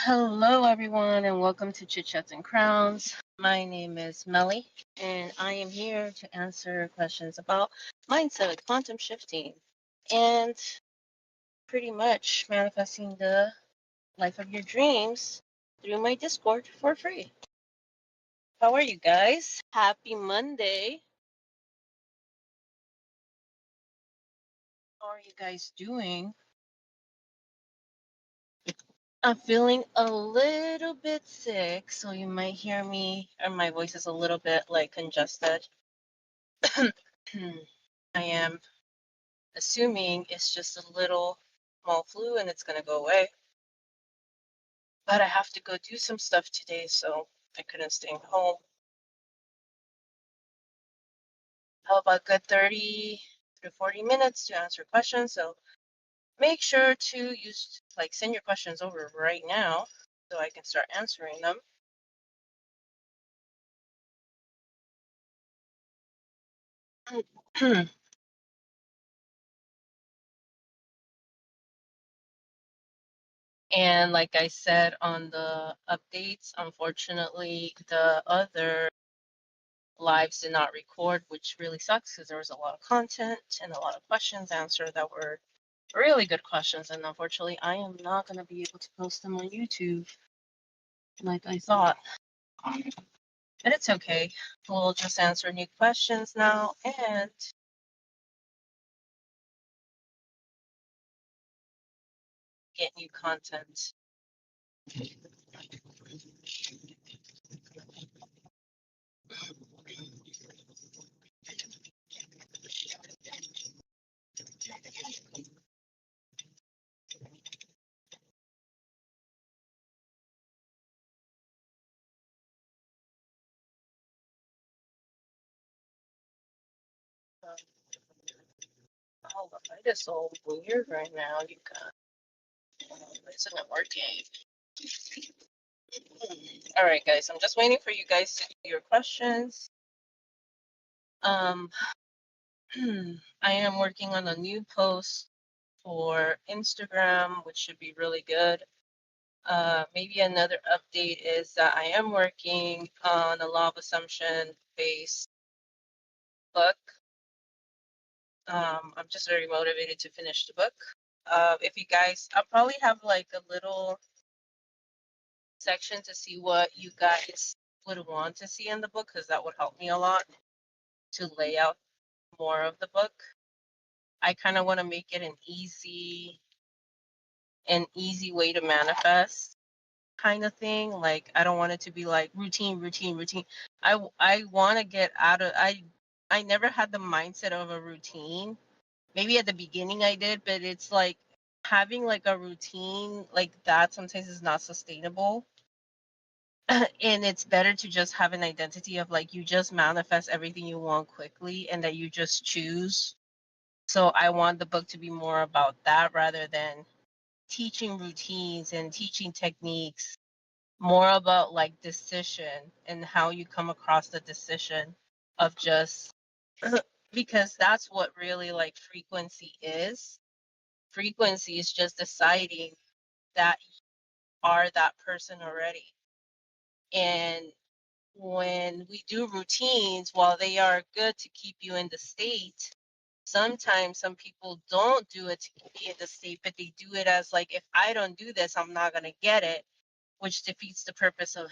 Hello, everyone, and welcome to Chitchats and Crowns. My name is Mely, and I am here to answer questions about mindset, quantum shifting, and pretty much manifesting the life of your dreams through my Discord for free. How are you guys? Happy Monday. How are you guys doing? I'm feeling a little bit sick, so you might hear me, or my voice is a little bit like congested. I am assuming it's just a little small flu and it's going to go away. But I have to go do some stuff today, so I couldn't stay home. How about good 30 to 40 minutes to answer questions? So make sure to send your questions over right now so I can start answering them. And like I said on the updates, unfortunately, the other lives did not record, which really sucks because there was a lot of content and a lot of questions answered that were really good questions. And unfortunately, I am not going to be able to post them on YouTube like I thought. But it's okay. We'll just answer new questions now and get new content. Oh, the light is so weird right now. You guys, isn't it working? All right, guys. I'm just waiting for you guys to do your questions. I am working on a new post for Instagram, which should be really good. Maybe another update is that I am working on a law of assumption based book. I'm just very motivated to finish the book. If you guys, I'll probably have like a little section to see what you guys would want to see in the book, because that would help me a lot to lay out more of the book. I kind of want to make it an easy way to manifest kind of thing. Like, I don't want it to be like routine. I want to get out of, I never had the mindset of a routine. Maybe at the beginning I did, but it's like having like a routine like that sometimes is not sustainable. And it's better to just have an identity of like you just manifest everything you want quickly and that you just choose. So I want the book to be more about that rather than teaching routines and teaching techniques, more about like decision and how you come across the decision of just because that's what really like frequency is. Frequency is just deciding that you are that person already. And when we do routines, while they are good to keep you in the state, sometimes some people don't do it to keep you in the state, but they do it as like, if I don't do this, I'm not going to get it, which defeats the purpose of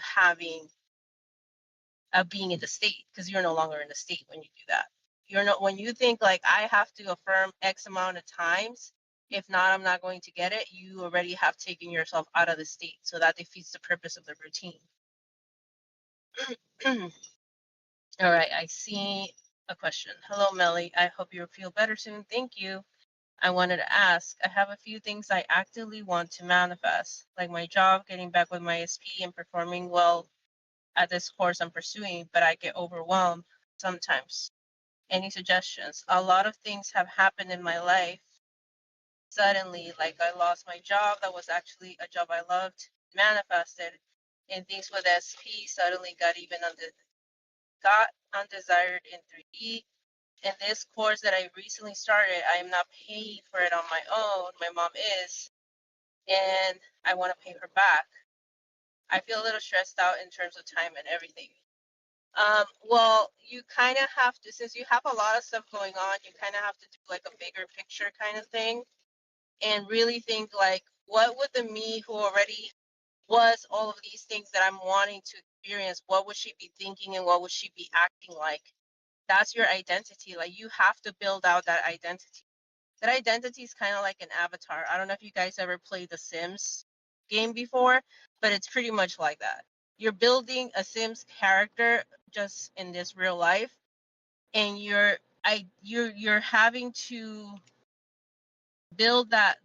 being in the state, because you're no longer in the state when you do that. You're not, when you think like I have to affirm X amount of times, if not, I'm not going to get it, you already have taken yourself out of the state. So that defeats the purpose of the routine. All right, I see a question. Hello, Mely. I hope you feel better soon. Thank you. I wanted to ask, I have a few things I actively want to manifest, like my job, getting back with my SP, and performing well at this course I'm pursuing, but I get overwhelmed sometimes. Any suggestions? A lot of things have happened in my life suddenly, like I lost my job that was actually a job I loved, manifested, and things with SP suddenly got undesired in 3D. And this course that I recently started, I am not paying for it on my own. My mom is, and I want to pay her back. I feel a little stressed out in terms of time and everything. Well, you kind of have to, since you have a lot of stuff going on, you kind of have to do like a bigger picture kind of thing and really think like, what would the me who already was all of these things that I'm wanting to experience, what would she be thinking and what would she be acting like? That's your identity. Like you have to build out that identity. That identity is kind of like an avatar. I don't know if you guys ever played the Sims game before, but it's pretty much like that. You're building a Sims character just in this real life, and you're having to build that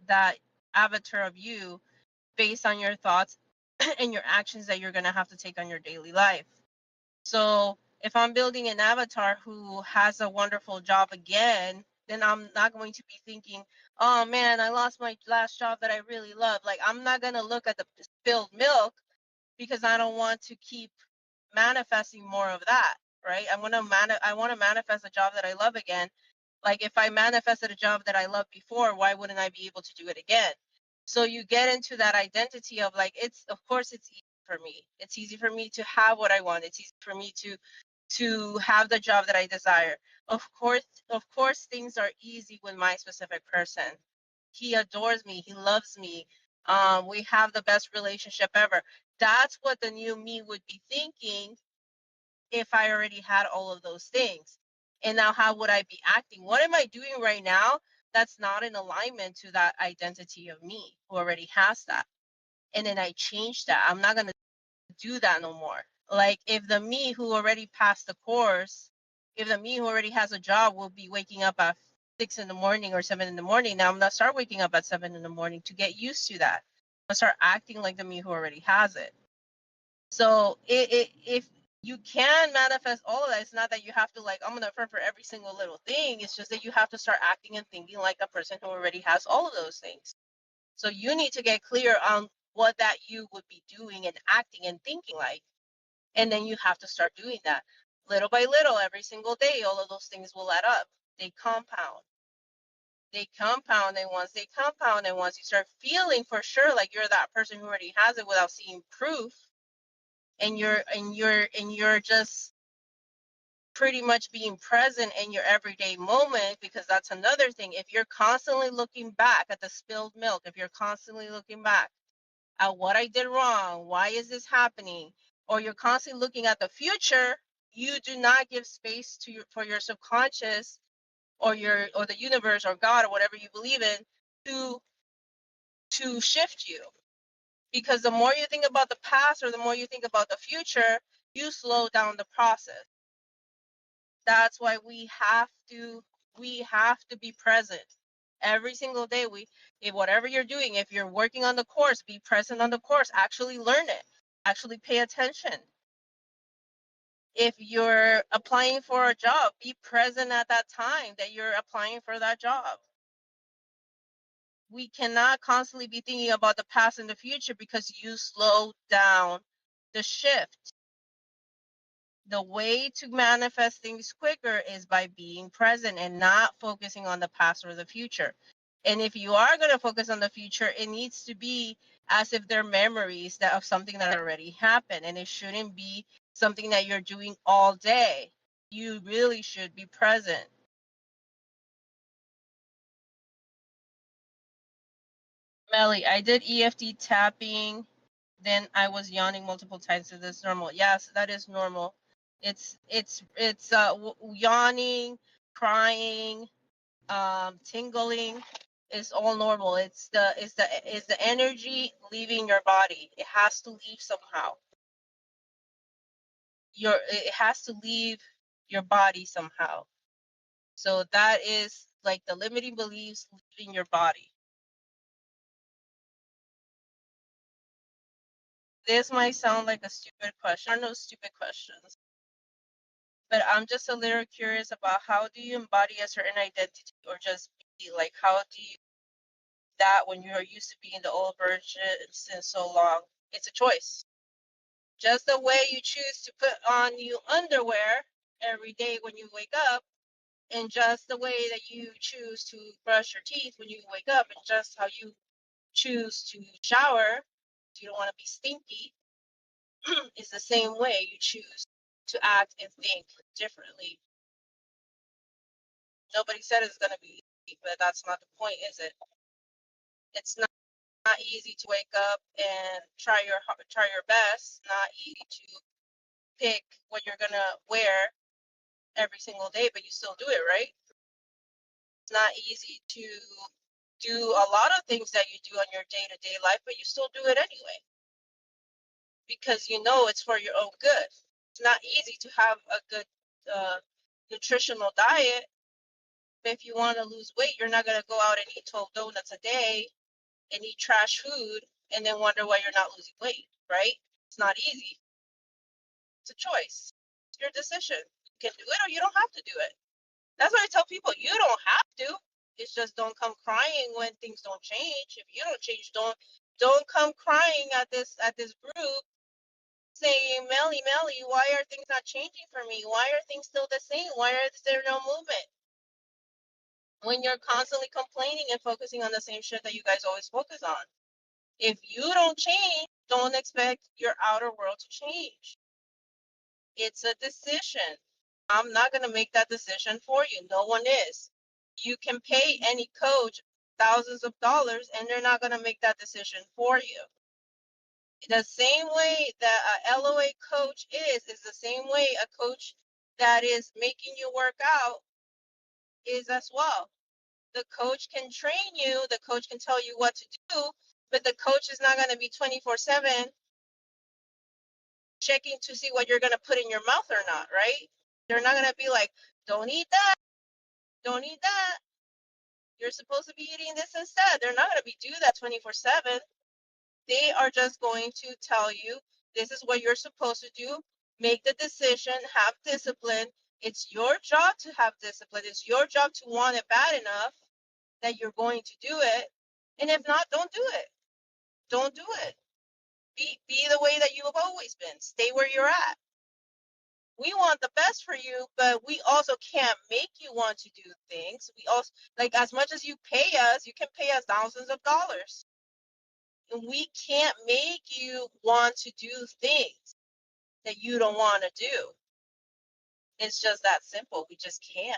avatar of you based on your thoughts and your actions that you're gonna have to take on your daily life. So if I'm building an avatar who has a wonderful job again, then I'm not going to be thinking, oh man, I lost my last job that I really love. Like I'm not gonna look at the spilled milk because I don't want to keep manifesting more of that, right? I want to manifest a job that I love again. Like if I manifested a job that I loved before, why wouldn't I be able to do it again? So you get into that identity of like, it's of course it's easy for me. It's easy for me to have what I want. It's easy for me to have the job that I desire. Of course things are easy with my specific person. He adores me, he loves me. We have the best relationship ever. That's what the new me would be thinking if I already had all of those things. And now how would I be acting? What am I doing right now that's not in alignment to that identity of me who already has that? And then I change that. I'm not going to do that no more. Like if the me who already passed the course, if the me who already has a job will be waking up at 6 in the morning or 7 in the morning, now I'm going to start waking up at 7 in the morning to get used to that. I'm going to start acting like the me who already has it. So if you can manifest all of that, it's not that you have to like, I'm gonna affirm for every single little thing. It's just that you have to start acting and thinking like a person who already has all of those things. So you need to get clear on what that you would be doing and acting and thinking like. And then you have to start doing that little by little every single day. All of those things will add up. They compound. They compound, and once they compound, and once you start feeling for sure like you're that person who already has it without seeing proof, and you're just pretty much being present in your everyday moment, because that's another thing. If you're constantly looking back at the spilled milk, if you're constantly looking back at what I did wrong, why is this happening, or you're constantly looking at the future, you do not give space to for your subconscious or the universe or God or whatever you believe in to shift you. Because the more you think about the past or the more you think about the future, you slow down the process. That's why we have to be present every single day. If whatever you're doing, if you're working on the course, be present on the course, actually learn it, actually pay attention. If you're applying for a job, be present at that time that you're applying for that job. We cannot constantly be thinking about the past and the future because you slow down the shift. The way to manifest things quicker is by being present and not focusing on the past or the future. And if you are going to focus on the future, it needs to be as if they're memories that of something that already happened, and it shouldn't be something that you're doing all day. You really should be present. Mely, I did EFT tapping, then I was yawning multiple times, so that's normal. Yes, that is normal. It's yawning, crying, tingling is all normal. It's the energy leaving your body. It has to leave somehow. It has to leave your body somehow. So that is like the limiting beliefs leaving your body. This might sound like a stupid question. There are no stupid questions. But I'm just a little curious about how do you embody a certain identity or just be like, how do you that when you're used to being the old version since so long? It's a choice. Just the way you choose to put on new underwear every day when you wake up, and just the way that you choose to brush your teeth when you wake up, and just how you choose to shower, you don't want to be stinky. It's the same way you choose to act and think differently. Nobody said it's going to be easy, but that's not the point, is it? It's not easy to wake up and try your best. Not easy to pick what you're going to wear every single day, but you still do it, right? It's not easy to do a lot of things that you do on your day-to-day life, but you still do it anyway because you know it's for your own good. It's not easy to have a good nutritional diet. But if you want to lose weight, you're not going to go out and eat 12 donuts a day and eat trash food and then wonder why you're not losing weight, right? It's not easy. It's a choice. It's your decision. You can do it or you don't have to do it. That's what I tell people. You don't have to. It's just don't come crying when things don't change. If you don't change, don't come crying at this group saying, Mely, why are things not changing for me? Why are things still the same? Why is there no movement? When you're constantly complaining and focusing on the same shit that you guys always focus on. If you don't change, don't expect your outer world to change. It's a decision. I'm not going to make that decision for you. No one is. You can pay any coach thousands of dollars and they're not going to make that decision for you. The same way that a LOA coach is the same way a coach that is making you work out is as well. The coach can train you, the coach can tell you what to do, but the coach is not going to be 24/7 checking to see what you're going to put in your mouth or not, right? They're not going to be like, don't eat that, don't eat that. You're supposed to be eating this instead. They're not going to be do that 24/7. They are just going to tell you this is what you're supposed to do. Make the decision, have discipline. It's your job to have discipline. It's your job to want it bad enough that you're going to do it. And if not, don't do it. Don't do it. Be the way that you have always been. Stay where you're at. We want the best for you, but we also can't make you want to do things. We also, like, as much as you pay us, you can pay us thousands of dollars. And we can't make you want to do things that you don't want to do. It's just that simple. We just can't.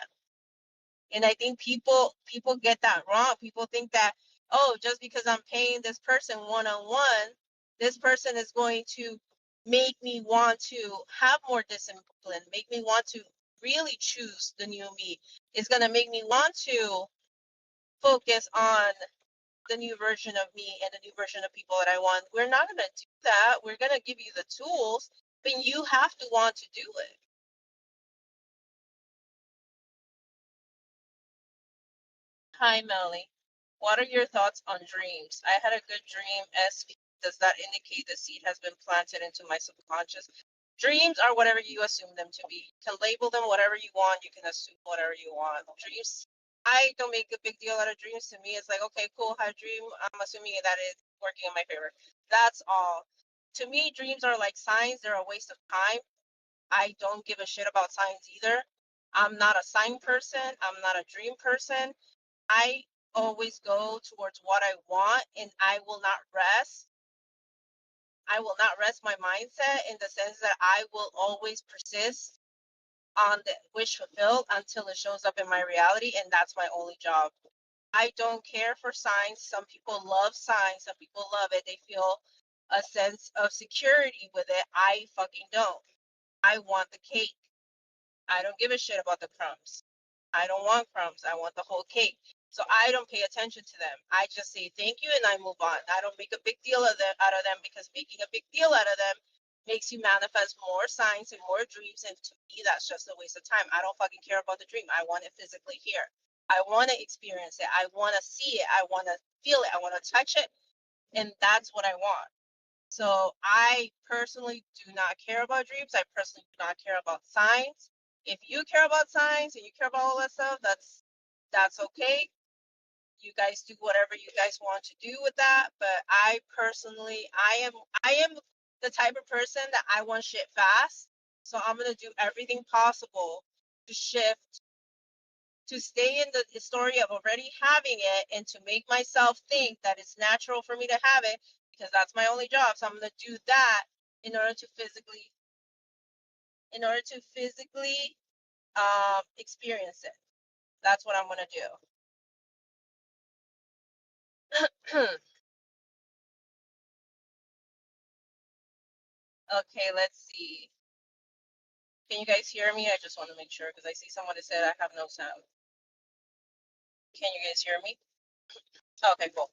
And I think people get that wrong. People think that, oh, just because I'm paying this person one-on-one, this person is going to make me want to have more discipline, make me want to really choose the new me. It's going to make me want to focus on the new version of me and the new version of people that I want. We're not going to do that. We're going to give you the tools, but you have to want to do it. Hi, Melly. What are your thoughts on dreams? I had a good dream. SP, does that indicate the seed has been planted into my subconscious? Dreams are whatever you assume them to be. You can label them whatever you want. You can assume whatever you want. Dreams, I don't make a big deal out of dreams. To me, it's like, okay, cool, had a dream. I'm assuming that it's working in my favor. That's all. To me, dreams are like signs. They're a waste of time. I don't give a shit about signs either. I'm not a sign person. I'm not a dream person. I always go towards what I want and I will not rest. I will not rest my mindset in the sense that I will always persist on the wish fulfilled until it shows up in my reality, and that's my only job. I don't care for signs. Some people love signs, some people love it. They feel a sense of security with it. I fucking don't. I want the cake. I don't give a shit about the crumbs. I don't want crumbs. I want the whole cake. So I don't pay attention to them. I just say thank you and I move on. I don't make a big deal out of them because making a big deal out of them makes you manifest more signs and more dreams. And to me, that's just a waste of time. I don't fucking care about the dream. I want it physically here. I want to experience it. I want to see it. I want to feel it. I want to touch it. And that's what I want. So I personally do not care about dreams. I personally do not care about signs. If you care about signs and you care about all that stuff, that's okay. You guys do whatever you guys want to do with that. But I personally, I am the type of person that I want shit fast. So I'm gonna do everything possible to shift, to stay in the story of already having it and to make myself think that it's natural for me to have it because that's my only job. So I'm gonna do that in order to physically, in order to physically experience it. That's what I'm gonna do. Okay, let's see. Can you guys hear me? I just want to make sure because I see someone that said I have no sound. Can you guys hear me? Okay, cool.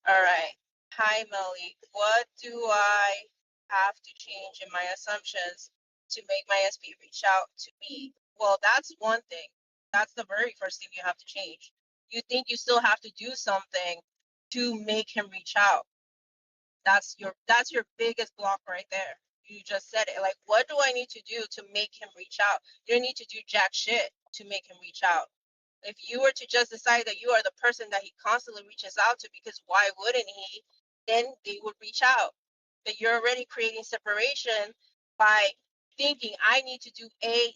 All right. Hi, Mely. What do I have to change in my assumptions to make my SP reach out to me? Well, that's one thing. That's the very first thing you have to change. You think you still have to do something to make him reach out. That's your biggest block right there. You just said it. Like, what do I need to do to make him reach out? You don't need to do jack shit to make him reach out. If you were to just decide that you are the person that he constantly reaches out to, because why wouldn't he? Then they would reach out. But you're already creating separation by thinking I need to do A,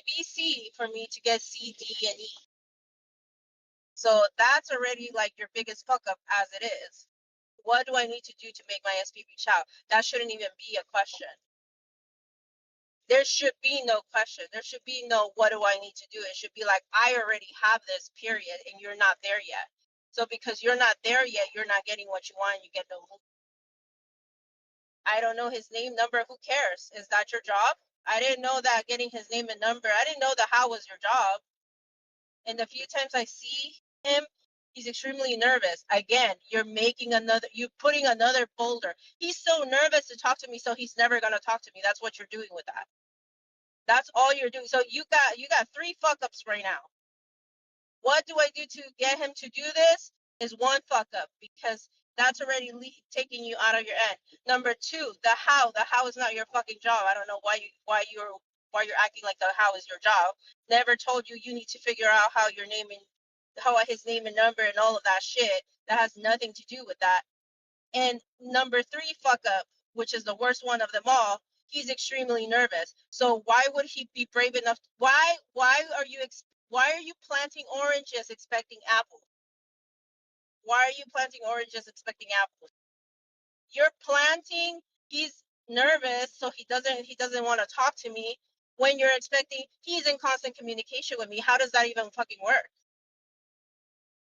B, C for me to get C, D, and E. So that's already like your biggest fuck up as it is. What do I need to do to make my SP reach out? That shouldn't even be a question. There should be no question. There should be no what do I need to do. It should be like I already have this period and you're not there yet. So because you're not there yet, you're not getting what you want. You get no. I don't know his name, number. Who cares? Is that your job? I didn't know that getting his name and number. I didn't know that how was your job. And the few times I see him, he's extremely nervous. Again, you're putting another boulder. He's so nervous to talk to me, so he's never gonna talk to me. That's what you're doing with that. That's all you're doing. So you got three fuck ups right now. What do I do to get him to do this? Is one fuck up because that's already taking you out of your end. Number two, the how. The how is not your fucking job. I don't know why you're acting like the how is your job. Never told you need to figure out how his name and number and all of that shit. That has nothing to do with that. And number three fuck up, which is the worst one of them all, he's extremely nervous. So why would he be brave enough? Why are you planting oranges expecting apples? Why are you planting oranges expecting apples? You're planting, he's nervous, so he doesn't want to talk to me. When you're expecting, he's in constant communication with me. How does that even fucking work?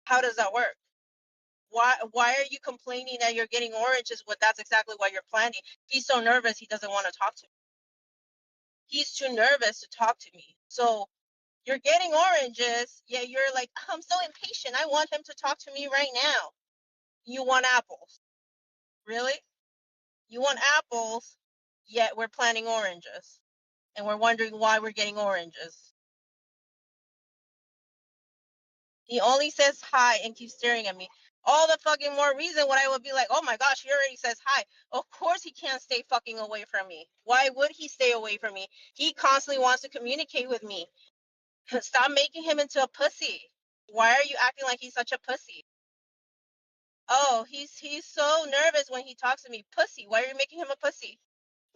How does that work? Why are you complaining that you're getting oranges when that's exactly what you're planting? He's so nervous he doesn't want to talk to me. He's too nervous to talk to me. So you're getting oranges, yeah, you're like, I'm so impatient. I want him to talk to me right now. You want apples. Really? You want apples, yet we're planting oranges. And we're wondering why we're getting oranges. He only says hi and keeps staring at me. All the fucking more reason why I would be like, oh my gosh, he already says hi. Of course he can't stay fucking away from me. Why would he stay away from me? He constantly wants to communicate with me. Stop making him into a pussy. Why are you acting like he's such a pussy? Oh, he's so nervous when he talks to me. Pussy. Why are you making him a pussy?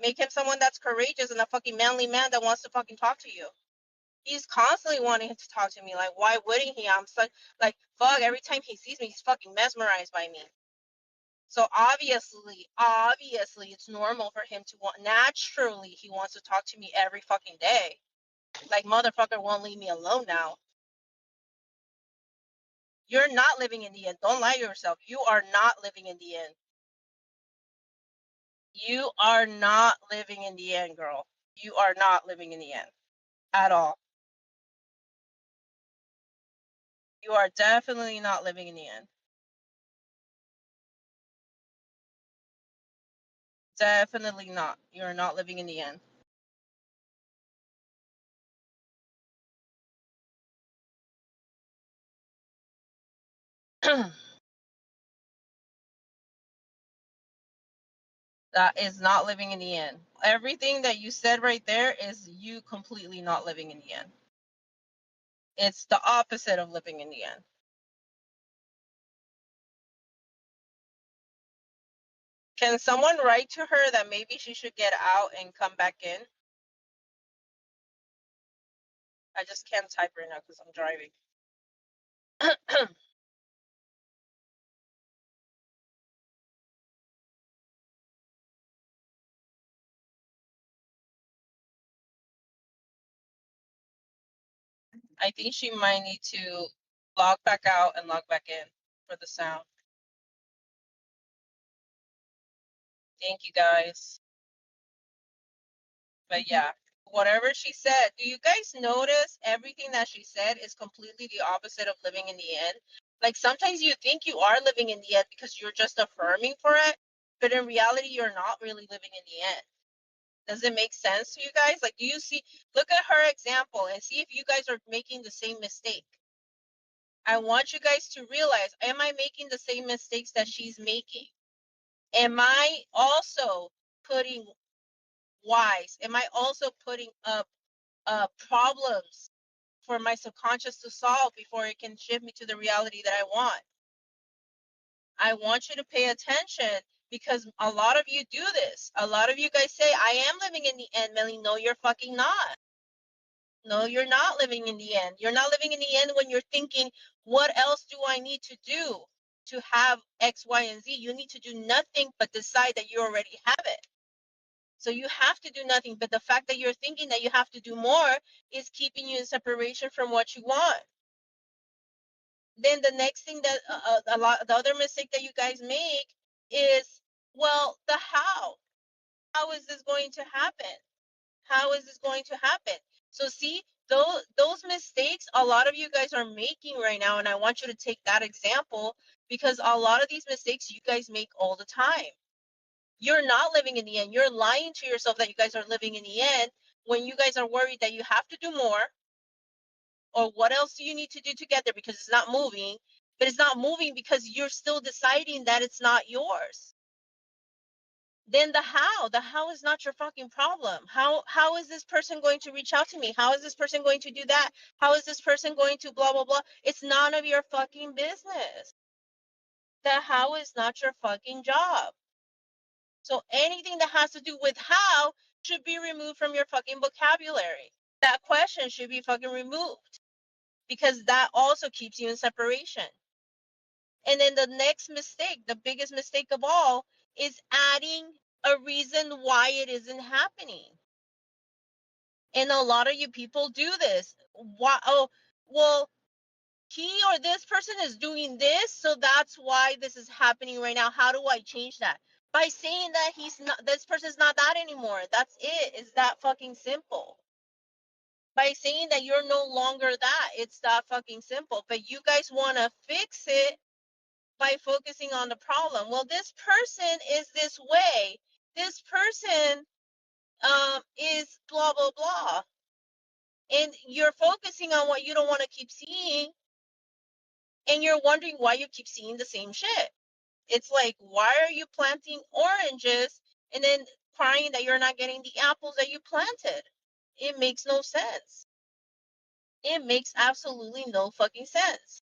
Make him someone that's courageous and a fucking manly man that wants to fucking talk to you. He's constantly wanting to talk to me. Like, why wouldn't he? I'm such like fuck. Every time he sees me, he's fucking mesmerized by me. So obviously, it's normal for him to want. Naturally, he wants to talk to me every fucking day. Like motherfucker won't leave me alone now. You're not living in the end. Don't lie to yourself. You are not living in the end. You are not living in the end, girl. You are not living in the end at all. You are definitely not living in the end. Definitely not. You are not living in the end. That is not living in the end. Everything that you said right there is you completely not living in the end. It's the opposite of living in the end. Can someone write to her that maybe she should get out and come back in? I just can't type right now because I'm driving. I think she might need to log back out and log back in for the sound. Thank you guys. But yeah, whatever she said, do you guys notice everything that she said is completely the opposite of living in the end? Like sometimes you think you are living in the end because you're just affirming for it, but in reality, you're not really living in the end. Does it make sense to you guys? Like, do you see, look at her example and see if you guys are making the same mistake. I want you guys to realize, am I making the same mistakes that she's making? Am I also putting whys? Am I also putting up problems for my subconscious to solve before it can shift me to the reality that I want? I want you to pay attention because a lot of you do this. A lot of you guys say, I am living in the end, Mely. No, you're fucking not. No, you're not living in the end. You're not living in the end when you're thinking, what else do I need to do to have X, Y, and Z? You need to do nothing but decide that you already have it. So you have to do nothing. But the fact that you're thinking that you have to do more is keeping you in separation from what you want. Then the next thing that the other mistake that you guys make is, well, the how. How is this going to happen? How is this going to happen? So see, those mistakes a lot of you guys are making right now, and I want you to take that example because a lot of these mistakes you guys make all the time. You're not living in the end. You're lying to yourself that you guys are living in the end when you guys are worried that you have to do more, or what else do you need to do to get there because it's not moving, but it's not moving because you're still deciding that it's not yours. Then the how is not your fucking problem. How is this person going to reach out to me? How is this person going to do that? How is this person going to blah blah blah? It's none of your fucking business. The how is not your fucking job. So anything that has to do with how should be removed from your fucking vocabulary. That question should be fucking removed because that also keeps you in separation. And then the next mistake, the biggest mistake of all, is adding a reason why it isn't happening. And a lot of you people do this. Why? Oh, well, he or this person is doing this, so that's why this is happening right now. How do I change that? By saying that he's not, this person's not that anymore. That's it. It's that fucking simple. By saying that you're no longer that, it's that fucking simple. But you guys want to fix it by focusing on the problem. Well, this person is this way. This person is blah blah blah. And you're focusing on what you don't want to keep seeing, and you're wondering why you keep seeing the same shit. It's like, why are you planting oranges and then crying that you're not getting the apples that you planted? It makes no sense. It makes absolutely no fucking sense.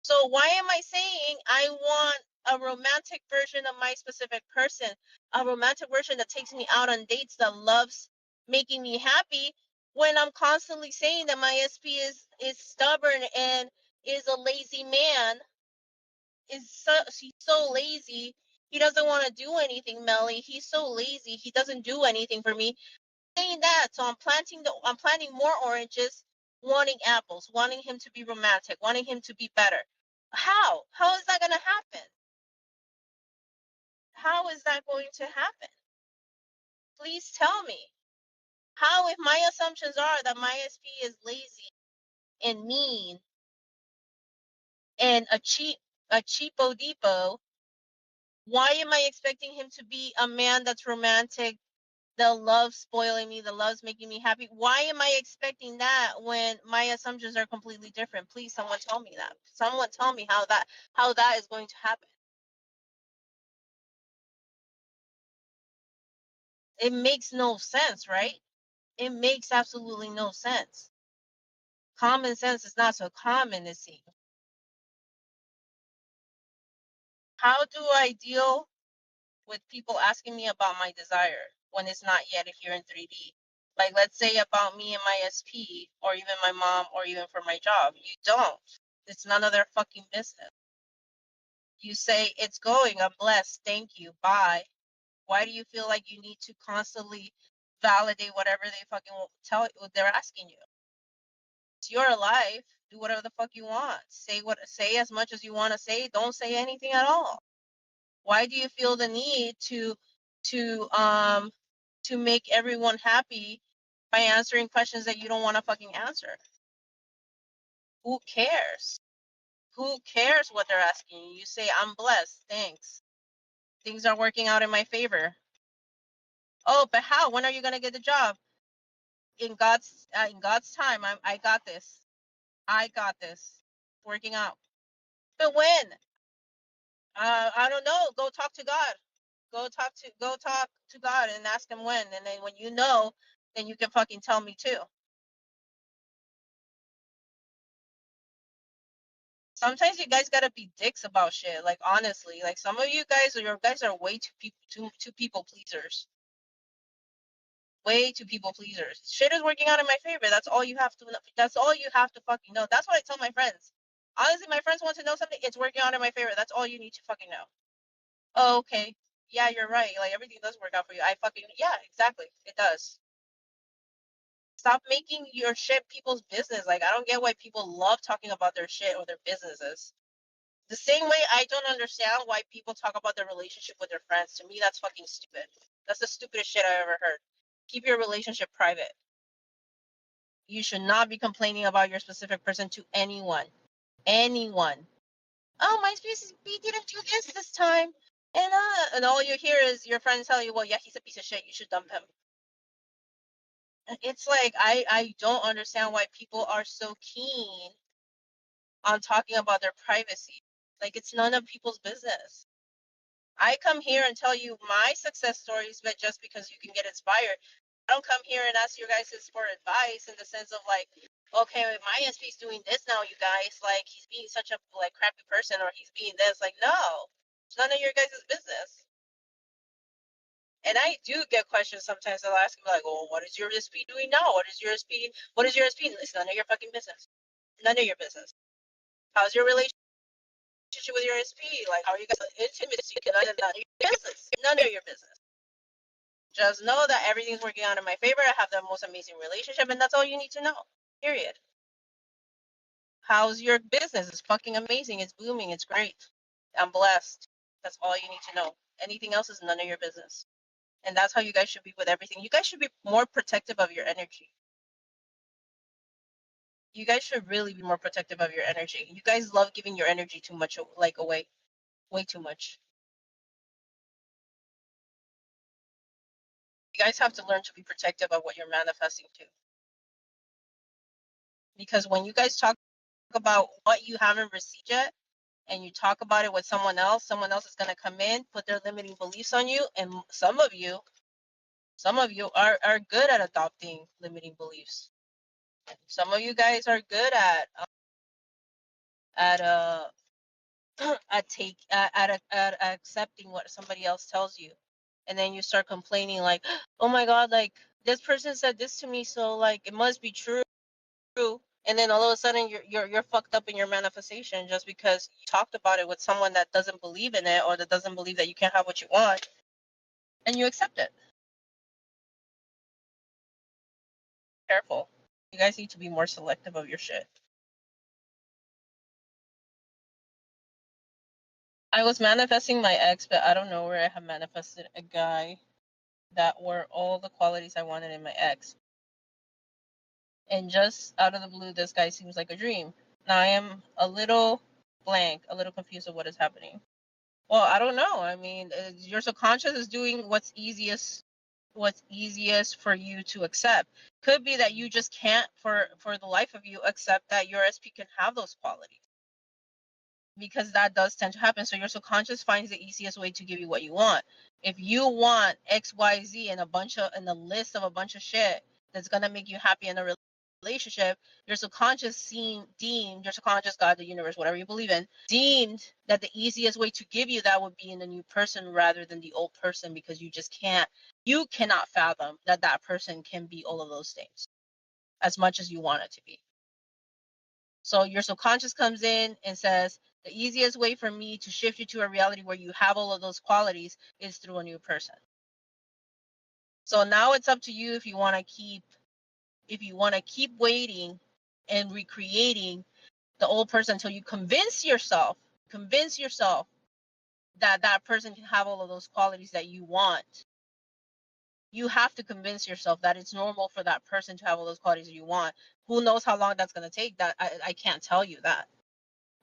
So why am I saying I want a romantic version of my specific person, a romantic version that takes me out on dates, that loves making me happy, when I'm constantly saying that my SP is stubborn and is a lazy man, he's so lazy. He doesn't want to do anything, Melly. He's so lazy. He doesn't do anything for me. Saying that, so I'm planting more oranges, wanting apples, wanting him to be romantic, wanting him to be better. How? How is that going to happen? How is that going to happen? Please tell me. How, if my assumptions are that my SP is lazy and mean and a cheapo depot, why am I expecting him to be a man that's romantic, that loves spoiling me, that loves making me happy? Why am I expecting that when my assumptions are completely different? Please, someone tell me that. Someone tell me how that is going to happen. It makes no sense, right? It makes absolutely no sense. Common sense is not so common, it seems. How do I deal with people asking me about my desire when it's not yet here in 3D? Like, let's say about me and my SP, or even my mom, or even for my job. You don't. It's none of their fucking business. You say, it's going, I'm blessed, thank you, bye. Why do you feel like you need to constantly validate whatever they fucking tell you they're asking you? It's your life. Do whatever the fuck you want. Say as much as you want to say. Don't say anything at all. Why do you feel the need to um to make everyone happy by answering questions that you don't want to fucking answer? Who cares? Who cares what they're asking you? You say, I'm blessed. Thanks. Things are working out in my favor. Oh, but how? When are you gonna get the job? In God's time. I got this. I got this. Working out. But when? I don't know. Go talk to God. Go talk to God and ask him when. And then when you know, then you can fucking tell me too. Sometimes you guys gotta be dicks about shit. Like honestly, like some of you guys are way too people pleasers. Way too people pleasers. Shit is working out in my favor. That's all you have to. That's all you have to fucking know. That's what I tell my friends. Honestly, my friends want to know something. It's working out in my favor. That's all you need to fucking know. Oh, okay. Yeah, you're right. Like everything does work out for you. Yeah, exactly. It does. Stop making your shit people's business. Like I don't get why people love talking about their shit or their businesses. The same way I don't understand why people talk about their relationship with their friends. To me, that's fucking stupid. That's the stupidest shit I've ever heard. Keep your relationship private. You should not be complaining about your specific person to anyone. Anyone. Oh, my species B didn't do this time. And all you hear is your friends tell you, well, yeah, he's a piece of shit. You should dump him. It's like I don't understand why people are so keen on talking about their privacy. Like it's none of people's business. I come here and tell you my success stories, but just because you can get inspired. I don't come here and ask you guys for advice in the sense of like, okay, my SP's doing this now, you guys. Like he's being such a like crappy person, or he's being this. Like no, it's none of your guys' business. And I do get questions sometimes. They'll ask me like, "Oh, what is your SP doing now? What is your SP? What is your SP?" It's none of your fucking business. None of your business. How's your relationship with your SP? Like, how are you guys intimacy? None of your business. None of your business. Just know that everything's working out in my favor. I have the most amazing relationship, and that's all you need to know. Period. How's your business? It's fucking amazing. It's booming. It's great. I'm blessed. That's all you need to know. Anything else is none of your business. And that's how you guys should be with everything. You guys should be more protective of your energy. You guys should really be more protective of your energy. You guys love giving your energy too much, like away, way too much. You guys have to learn to be protective of what you're manifesting to. Because when you guys talk about what you haven't received yet, and you talk about it with someone else is going to come in, put their limiting beliefs on you, and some of you are good at adopting limiting beliefs. Some of you guys are good at at accepting what somebody else tells you, and then you start complaining like, oh my god, like this person said this to me, so like it must be true. And then all of a sudden you're fucked up in your manifestation just because you talked about it with someone that doesn't believe in it, or that doesn't believe that you can't have what you want, and you accept it. Careful. You guys need to be more selective of your shit. I was manifesting my ex, but I don't know where I have manifested a guy that were all the qualities I wanted in my ex. And just out of the blue, this guy seems like a dream. Now I am a little blank, a little confused of what is happening. Well, I don't know. I mean, your subconscious is doing what's easiest for you to accept. Could be that you just can't, for the life of you, accept that your SP can have those qualities, because that does tend to happen. So your subconscious finds the easiest way to give you what you want. If you want XYZ and a list of a bunch of shit that's gonna make you happy in a relationship, your your subconscious, God, the universe, whatever you believe in, deemed that the easiest way to give you that would be in a new person rather than the old person, because you cannot fathom that that person can be all of those things as much as you want it to be. So your subconscious comes in and says, the easiest way for me to shift you to a reality where you have all of those qualities is through a new person. So now it's up to you if you want to keep waiting and recreating the old person until you convince yourself that that person can have all of those qualities that you want. You have to convince yourself that it's normal for that person to have all those qualities that you want. Who knows how long that's going to take? That I can't tell you that.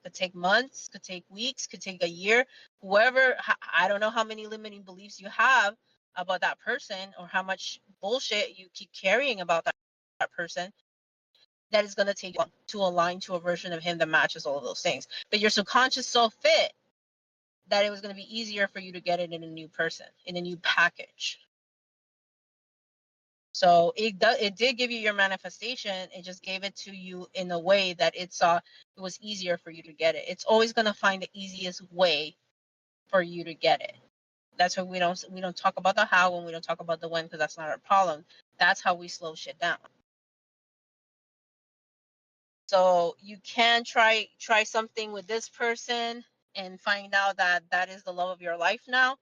Could take months, could take weeks, could take a year. Whoever, I don't know how many limiting beliefs you have about that person or how much bullshit you keep carrying about that person, that is going to take you to align to a version of him that matches all of those things. But your subconscious so fit that it was going to be easier for you to get it in a new person, in a new package. So it did give you your manifestation. It just gave it to you in a way that it saw it was easier for you to get it. It's always going to find the easiest way for you to get it. That's why we don't talk about the how and we don't talk about the when, because that's not our problem. That's how we slow shit down. So you can try something with this person and find out that that is the love of your life now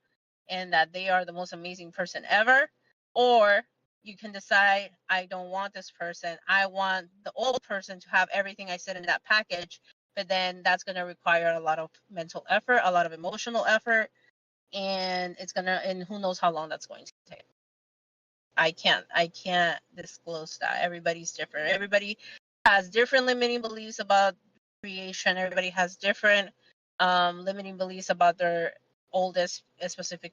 and that they are the most amazing person ever. Or you can decide, I don't want this person. I want the old person to have everything I said in that package. But then that's going to require a lot of mental effort, a lot of emotional effort. And and who knows how long that's going to take. I can't disclose that. Everybody's different. Everybody has different limiting beliefs about creation. Everybody has different limiting beliefs about their oldest specific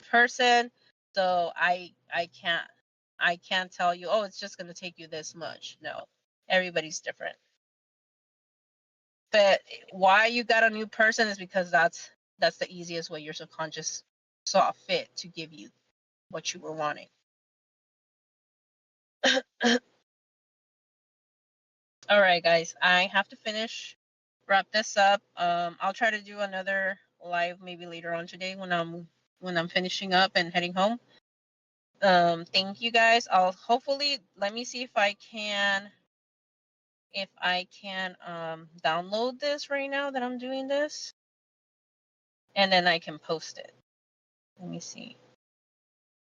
person. So I can't tell you, oh, it's just going to take you this much. No, everybody's different. But why you got a new person is because that's the easiest way your subconscious saw fit to give you what you were wanting. All right, guys, I have to wrap this up. I'll try to do another live maybe later on today when I'm finishing up and heading home. Thank you guys. I'll hopefully, let me see if I can download this right now that I'm doing this, and then I can post it. Let me see.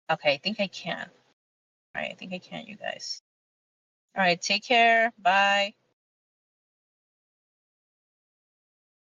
Okay, I think I can. All right, I think I can, you guys. All right, take care. Bye.